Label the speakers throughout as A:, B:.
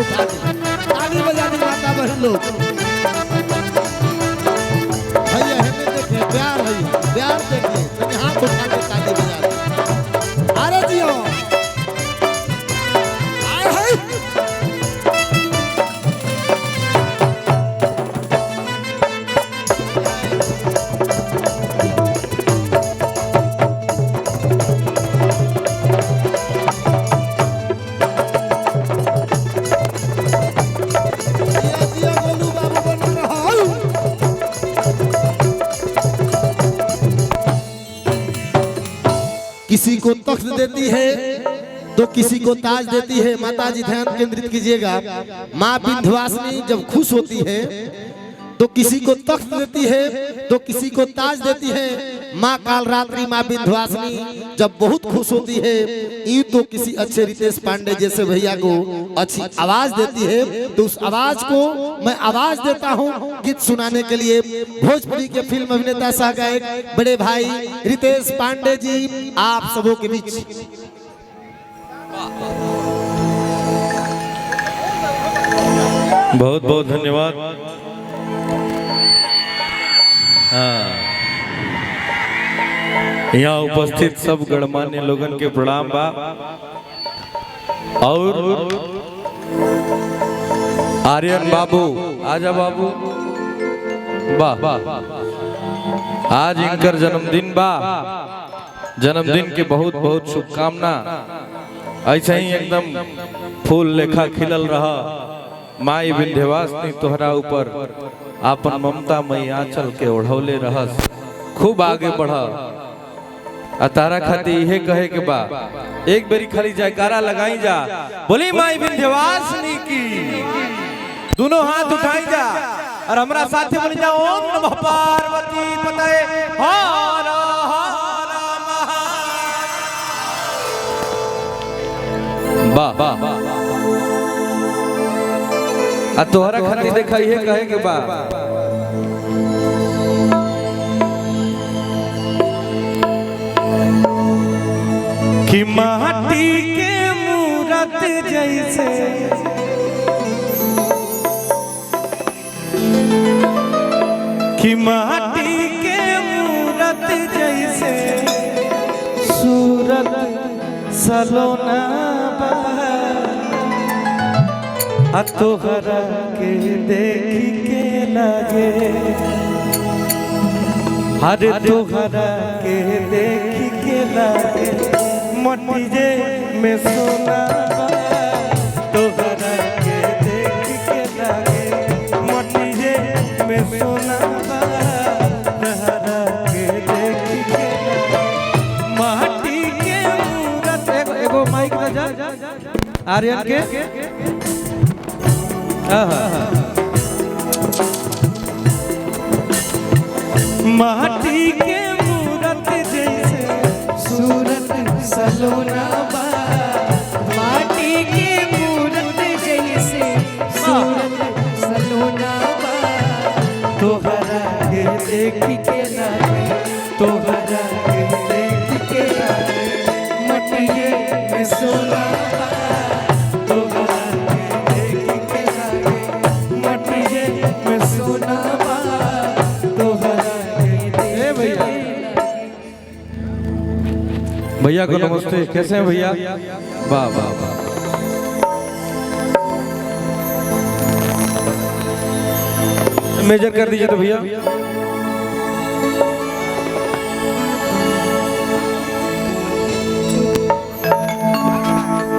A: उठा दे, ताली बजा दी माता बहन लोग। भैया हमें देखिए प्यार है, प्यार देखिए, तुम हाथ उठा के ताली बजा दो। अरे जियो आए है किसी को तख्त देती है तो किसी को ताज देती है। माता जी ध्यान केंद्रित कीजिएगा। माँ विंध्यवासिनी जब खुश होती है तो किसी को तख्त देती है तो किसी को ताज देती है। माँ कालरात्रि माँ विंध्यवासिनी जब बहुत खुश होती है यूं तो किसी अच्छे रितेश पांडे जैसे भैया को अच्छी आवाज देती है, तो उस आवाज को मैं आवाज देता हूँ गीत सुनाने के लिए। भोजपुरी के फिल्म अभिनेता सह गायक बड़े भाई रितेश पांडे जी आप सबों के बीच।
B: बहुत बहुत धन्यवाद। यहाँ उपस्थित सब गणमान्य लोगन के प्रणाम बा। और आर्यन बाबू आजा बाबू वाह, आज इनकर जन्मदिन बा। जन्मदिन के बहुत बहुत शुभकामना। ऐसा ही एकदम फूल लेखा खिलल रहा। माई विंध्यवासिनी तोहरा ऊपर आपन ममता मई आंचल के ओढ़ौले रहस, खूब आगे बढ़ा। तारा खाती यह कहे के बा एक बेरी खाली जयकारा लगाई जा, बोली माई विंध्यवासिनी की। दोनों हाथ उठाई जा और हमरा साथे बोली जा ओम नमः पार्वती पतये हर हर महादेव। वाह आ तोहरा खातिर देखा ये कहे के बा कि माटी के मूरत जैसे कि माटी के मूरत जैसे सूरत सलोना बा। तोहरा के देख के लगे हर तोहरा के देख के लगे मटिजे में सोना बा। तोहरा के देख के लगे मटिजे में सोना बा। तोहरा के देख के लगे माटी के मूरत। एगो माइक बजा आर्यन के। माटी के मूरत जैसे सूरत सलोना बा।
C: माटी के मूरत जैसे सूरत सलोना बा।
B: तोहरा के देख के लागे तोहरा के देख के लागे
C: मटिये में सोना बा।
B: भैया को नमस्ते, कैसे हैं भैया? वाह वाह वाह। मेजर कर दीजिए तो भैया।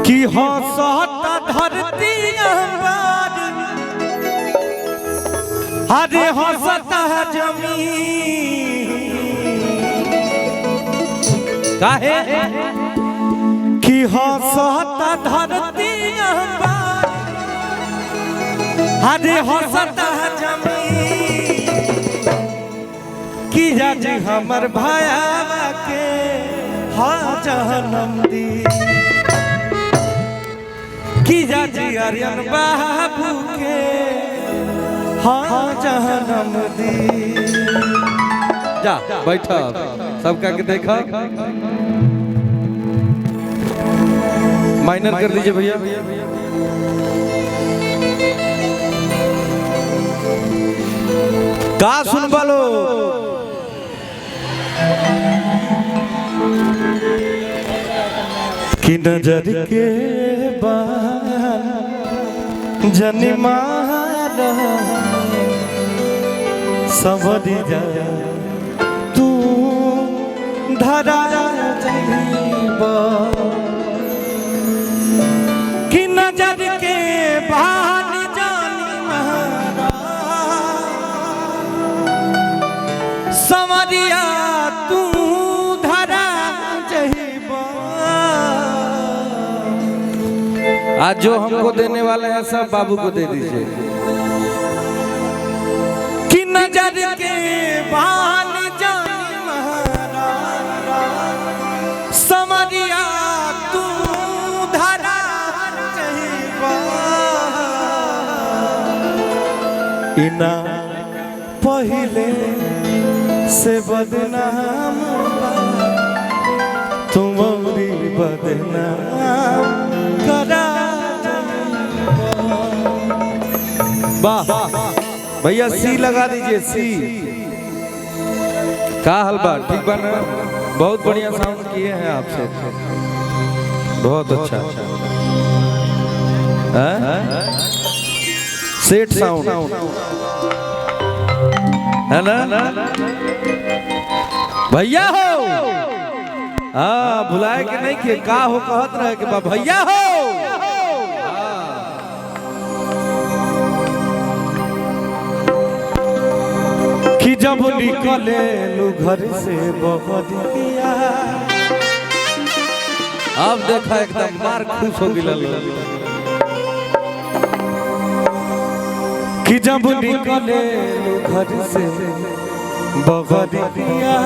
B: कि हंसता धरती अरे हंसता जमीन काहे कि हंसता धरती अरे हंसता जमीन कि आज हमर भाया के हाँ जन्म दी कि आज आर्यन बाबू के हाँ जन्म दी। जा बैठा सबका के देखा माइनर कर दीजिए भैया। का सुन बोलो कि नजर के बाद जन्मा सवरी जा तू धरा जाइबा कि नजर के बाद जन्मा सवरिया तू धरा जाइबा। आज जो हमको देने वाले हैं सब बाबू को दे दीजिए। कि नजर के बाल जानी महारा समरिया तू धरा जाइबा। इना पहले से बदनाम तुम्हारी बदनाम करा वाह भैया सी लगा दीजिए सी। का हलवा ठीक बना बहुत बढ़िया साउंड किए हैं आपसे बहुत अच्छा सेट साउंड है ना भैया हो। हाँ भुलाए कि नहीं कि का हो कहत रहे कि भैया हो। कि जब निकले लू घर से बहरिया अब देखा एकदम मार खुश हो गया। कि जब निकले लू घर से बहरिया।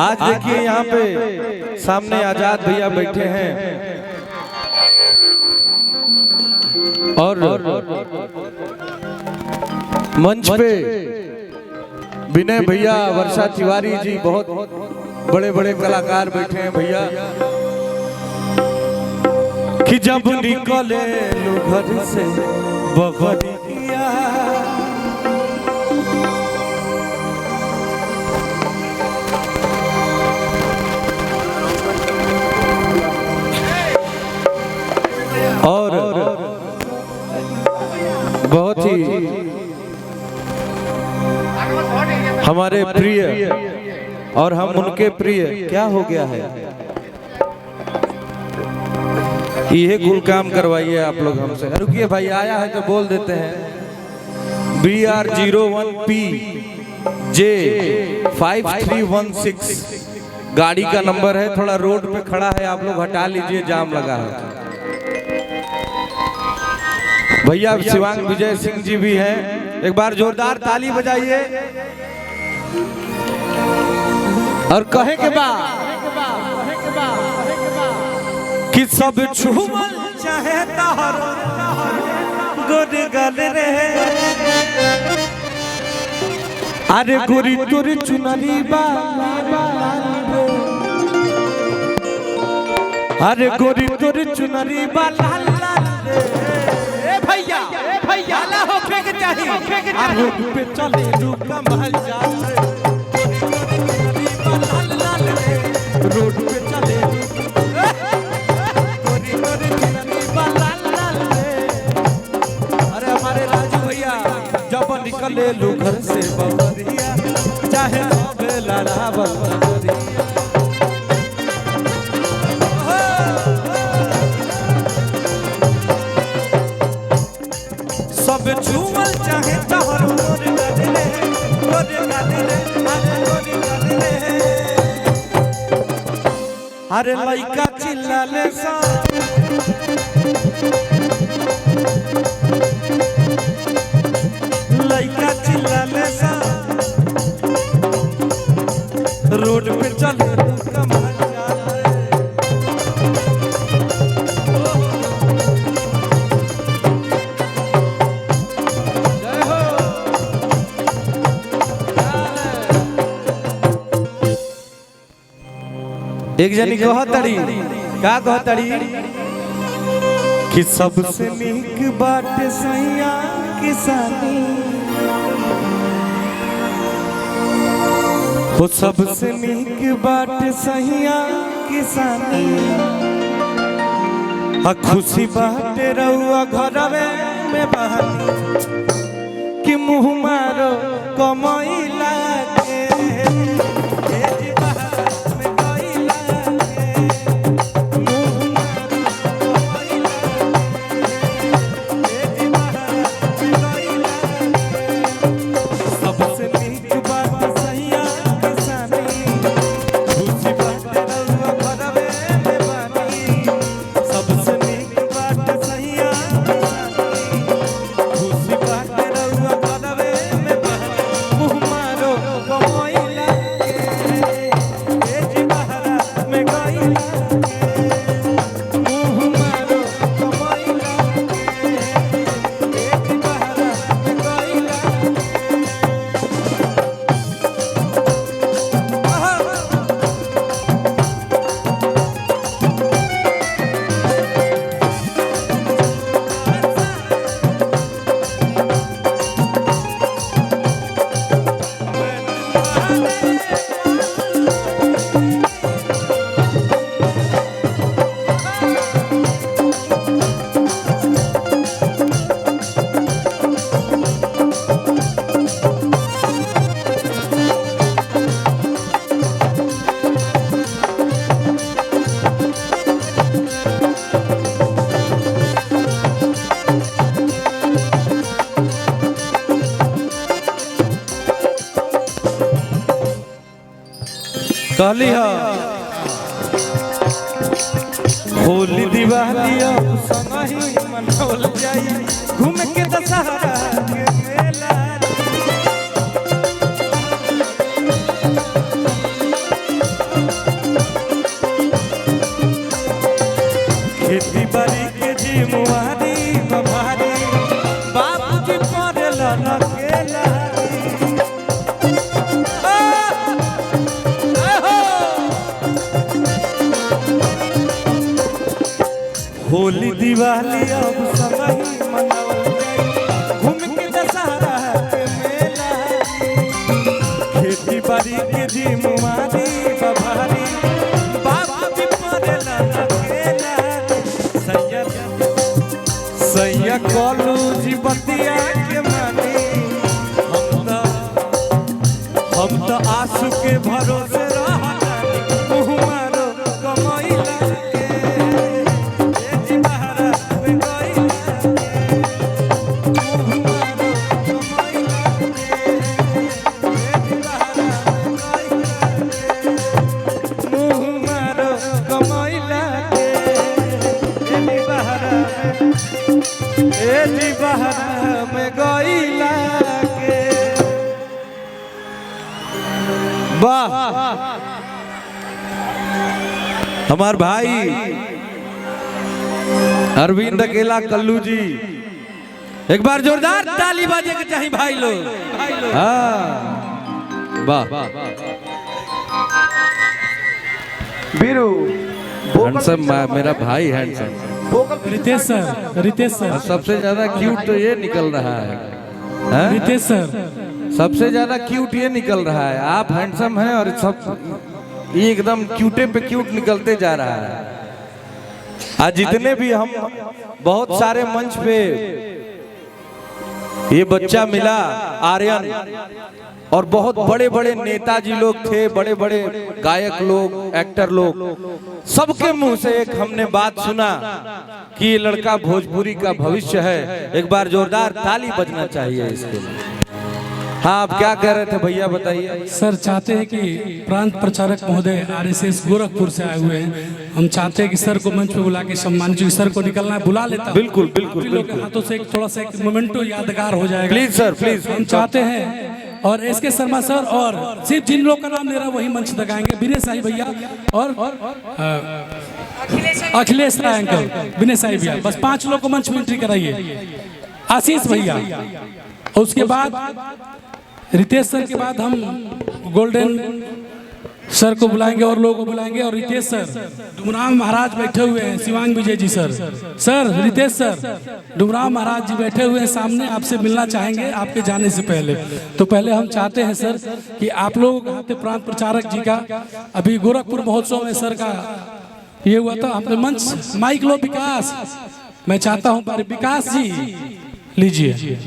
B: आज देखिए यहाँ पे सामने आजाद भैया बैठे हैं और मंच पे विनय भैया वर्षा तिवारी जी बहुत बड़े बड़े कलाकार बैठे हैं भैया। कि जब निकले लो घर से बहरिया और बहुत ही हमारे प्रिय और हम उनके प्रिय क्या हो गया है ये कुल काम करवाइए आप लोग हमसे। रुकिए भाई आया है तो बोल देते हैं। BR01PJ5316 गाड़ी का नंबर है। थोड़ा रोड पे खड़ा है आप लोग हटा लीजिए जाम लगा है। भैया शिवांग विजय सिंह जी भी हैं एक बार जोरदार ताली बजाइए। और कहे के बाद कि सब छुमल चाहे तार गोद गल रहे। अरे गोरी तोरी चुनरी अरे गोरी तोरी चुनरी भैया ला हो फेंक चाहिए रोड पे चले कमल रोड पे चले अरे हमारे राजू भैया जब निकले लू घर से बहरिया चाहे लड़ावल सब झूमल चाहे तोहर मोर गदले अरे लइका चिल्लाले सा लइका चिल्लाले सा रोड पे चले कमल एक जनी कहतड़ी का कहतड़ी
D: कि सबसे नीक बाट सैया किसानी हो सबसे नीक बाट सैया किसानी खुशी बाट रहुआ घरवे में बहानी कि मुँह मारो कमैला के कहली होली दिवाली संगही मनावल जाई घूम के दशहरा के मेला खेती बाड़ी के जिम्मेवारी बभारी बाबूजी पड़ेला न केला होली दिवाली अब सबही मनावल जाई घूम के दशहरा के मेला खेती बाड़ी के जिम्मेवारी बभारी बाबूजी पड़ेला न केला सैया कलू जी बतिया के मानी हम तो आंसू के भरोसे में गईला के वाह हमार भाई अरविंद अकेला कल्लू जी एक बार जोरदार ताली बाजे के चाहिए भाई लोग हाँ वाह बीरू हैंडसम मेरा भाई हैंडसम
E: रितेश सर
B: सबसे ज्यादा क्यूट तो ये निकल रहा है
E: रितेश सर
B: सबसे ज्यादा क्यूट ये निकल रहा है आप हैंडसम हैं और सब ये एकदम क्यूटे पे क्यूट निकलते जा रहा है आज जितने भी हम बहुत सारे मंच पे ये बच्चा मिला आर्यन और बहुत बड़े बड़े नेताजी लोग थे बड़े बड़े गायक लोग एक्टर लोग सबके मुंह से एक हमने बात सुना कि ये लड़का भोजपुरी का भविष्य है एक बार जोरदार ताली बजना चाहिए इसके लिए हाँ आप क्या कह रहे थे भैया बताइए
E: सर चाहते हैं कि प्रांत प्रचारक महोदय आरएसएस गोरखपुर से आए हुए हैं हम चाहते हैं कि सर को मंच पे बुला के सम्मान जो सर को निकलना है बुला लेता
B: बिल्कुल बिल्कुल बिल्कुल
E: हाथों से थोड़ा सा एक मोमेंटो यादगार हो जाएगा
B: प्लीज सर प्लीज
E: हम चाहते हैं और एसके शर्मा सर और सिर्फ जिन लोग का नाम ले रहा है वही मंच तक आएंगे विनय साई भैया और अखिलेश राय अंकल विनय साई भैया बस 5 लोग को मंच में एंट्री कराइए आशीष भैया और उसके बाद रितेश सर के बाद हम गोल्डन सर को बुलाएंगे और लोगों को बुलाएंगे। और रितेश सर डुमराव महाराज बैठे हुए हैं, शिवांग विजय जी सर, सर रितेश सर डुमराव महाराज जी बैठे हुए हैं सामने, आपसे मिलना चाहेंगे आपके जाने से पहले। तो पहले हम चाहते हैं सर कि आप लोग हाथे प्रांत प्रचारक जी का अभी गोरखपुर महोत्सव में सर का ये हुआ था, आपने मंच माइक लो विकास, मैं चाहता हूँ विकास जी लीजिए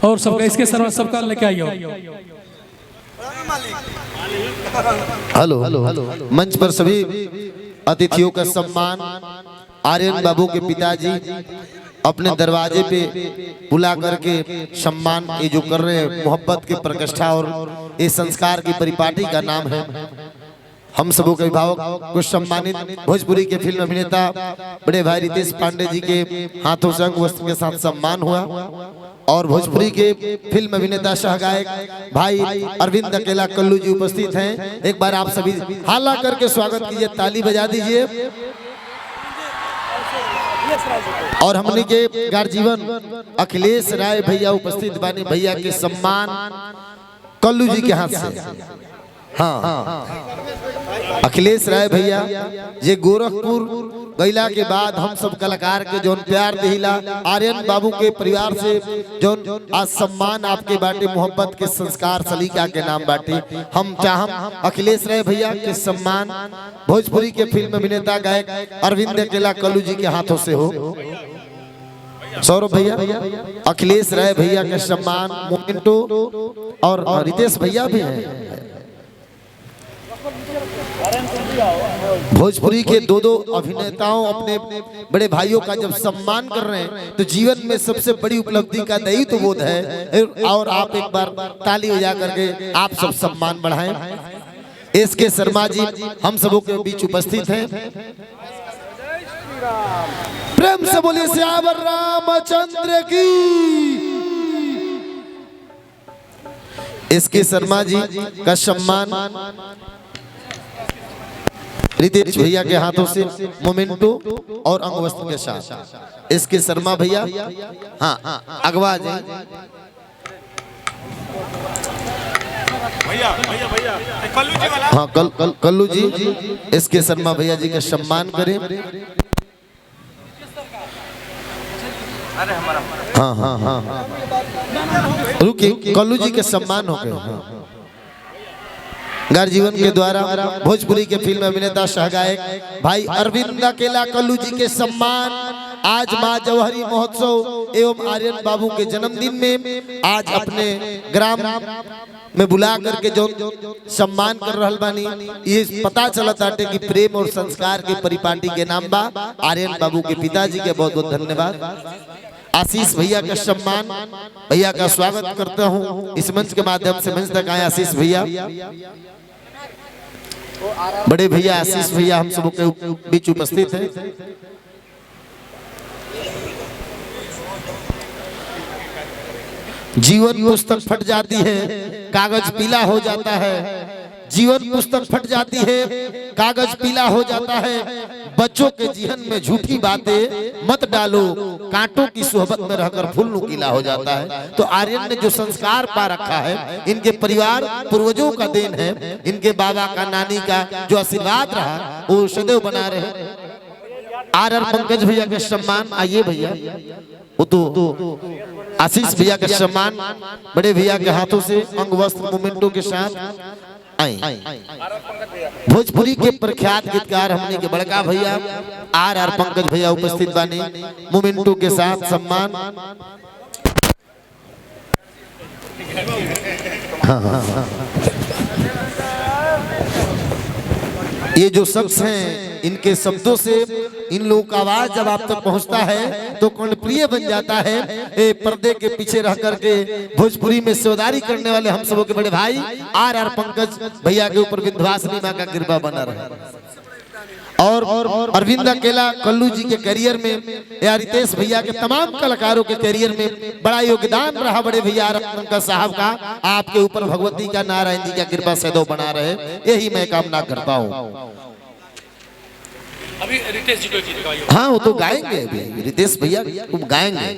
E: और सबका इसके सर सबका लेके आइए।
A: हेलो, मंच पर सभी अतिथियों का सम्मान। आर्यन बाबू के पिताजी अपने दरवाजे पे बुला करके सम्मान ये जो कर रहे हैं, मोहब्बत की प्रतिष्ठा और इस संस्कार की परिपाटी का नाम है। हम सबों के अभिभावक को सम्मानित भोजपुरी के फिल्म अभिनेता बड़े भाई रितेश पांडे जी के हाथों से अंग वस्त्र के साथ सम्मान हुआ और भोजपुरी के फिल्म अभिनेता सह गायक भाई अरविंद अकेला कल्लू जी उपस्थित हैं। एक बार आप सभी हाला करके स्वागत कीजिए, ताली बजा दीजिए। और हमने के गार्जीवन अखिलेश राय भैया उपस्थित बानी, भैया के सम्मान कल्लू जी के हाथ से। हाँ, अखिलेश राय भैया ये गोरखपुर गैला के बाद हम सब कलाकार के जो प्यार दिला, आर्यन बाबू के परिवार से जो आज सम्मान आपके बाटे, मोहब्बत के संस्कार सलीका के नाम बाटे, हम चाहम अखिलेश राय भैया के सम्मान भोजपुरी के फिल्म अभिनेता गायक अरविंद अकेला कल्लू जी के हाथों से हो। सौरभ भैया, अखिलेश राय भैया के सम्मान मोमेंटो और रितेश भैया भी हैं। भोजपुरी के दो अभिनेताओं अपने बड़े भाइयों का जब सम्मान कर रहे हैं तो जीवन में सबसे बड़ी उपलब्धि का दायित्व बोध है। और आप एक बार ताली बजा करके आप सब सम्मान बढ़ाएं। एसके शर्मा जी हम सबों के बीच उपस्थित हैं। प्रेम से बोलिए सियावर रामचंद्र की। एसके शर्मा जी का सम्मान रितेश भैया के हाथों से मोमेंटो और अंगवस्त्र के साथ। इसके शर्मा भैया हाँ अगवा जी हाँ कल्लू जी इसके शर्मा भैया जी का सम्मान करें। हाँ हाँ हाँ रुकिए, कल्लू जी के सम्मान हो गए। गार्जीवन के द्वारा भोजपुरी के फिल्म अभिनेता सह गायक भाई अरविंद अकेला कल्लू जी के सम्मान आज मां जौहरी महोत्सव एवं आर्यन बाबू के जन्मदिन में आज अपने ग्राम में बुला करके जो सम्मान कर रहल बानी, ये पता चला ताटे कि प्रेम और संस्कार के परिपाटी के नाम बा। आर्यन बाबू के पिताजी के बहुत बहुत धन्यवाद। आशीष भैया का सम्मान, भैया का स्वागत करता हूँ इस मंच के माध्यम से। मंच तक आए आशीष भैया, बड़े भैया आशीष भैया हम सबों के बीच उपस्थित हैं। जीवन पुस्तक फट जाती है, कागज पीला हो जाता है। जीवन पुस्तक फट जाती है, कागज पीला हो जाता है। बच्चों के जीवन में झूठी बातें मत डालो, कांटों की सोहबत में रहकर फूल नुकीला हो जाता है। तो आर्यन ने जो संस्कार पा रखा है, इनके परिवार पूर्वजों का देन है, इनके बाबा का नानी का जो आशीर्वाद रहा वो सदैव बना रहे। आर पंकज भैया के सम्मान, आइए भैया, वो तो आशीष भैया के सम्मान बड़े भैया के हाथों से अंग वस्त्र मोमेंटो के साथ आए। भोजपुरी के प्रख्यात गीतकार हमने के बड़का भैया आर पंकज भैया उपस्थित बानी, मोमेंटो के साथ सम्मान। हाँ हाँ हाँ। ये जो शख्स हैं, इनके शब्दों से इन लोगों का आवाज जब आप तक पहुंचता है तो कर्णप्रिय बन जाता है। पर्दे के पीछे रह करके भोजपुरी में सेवादारी करने वाले हम सबों के बड़े भाई आर पंकज भैया के ऊपर विंध्यवासिनी मां का कृपा बना रहे। और अरविंद अकेला कल्लू जी के करियर में या रितेश भैया के तमाम कलाकारों के करियर में बड़ा योगदान रहा बड़े भैया पंकज साहब का। आपके ऊपर भगवती का नारायण जी का कृपा सदैव बना रहे, यही मैं कामना करता हूँ।
E: अभी रितेश जी को गीत गाइए।
A: हाँ वो तो गाएंगे, अभी रितेश भैया गाएंगे।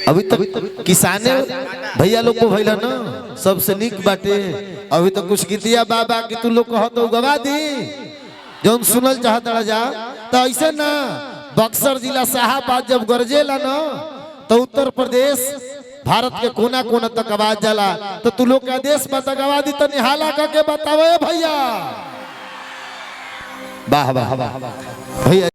A: अभी तक किसाने भैया लोग को भैया ना सबसे निक बाटे अभी तो कुछ गीतिया बाबा कि तू लोग कहो तो गवा दी जौन सुनल चाहता जा तो ऐसे ना बक्सर जिला शाहबाद जब गरजेला ना तो उत्तर प्रदेश भारत के कोना कोना तक आवाज जाला तो तू लोग के आदेश में तक आवाज दी तो निहाला करके बताओ भैया वाह वाह वाह भैया।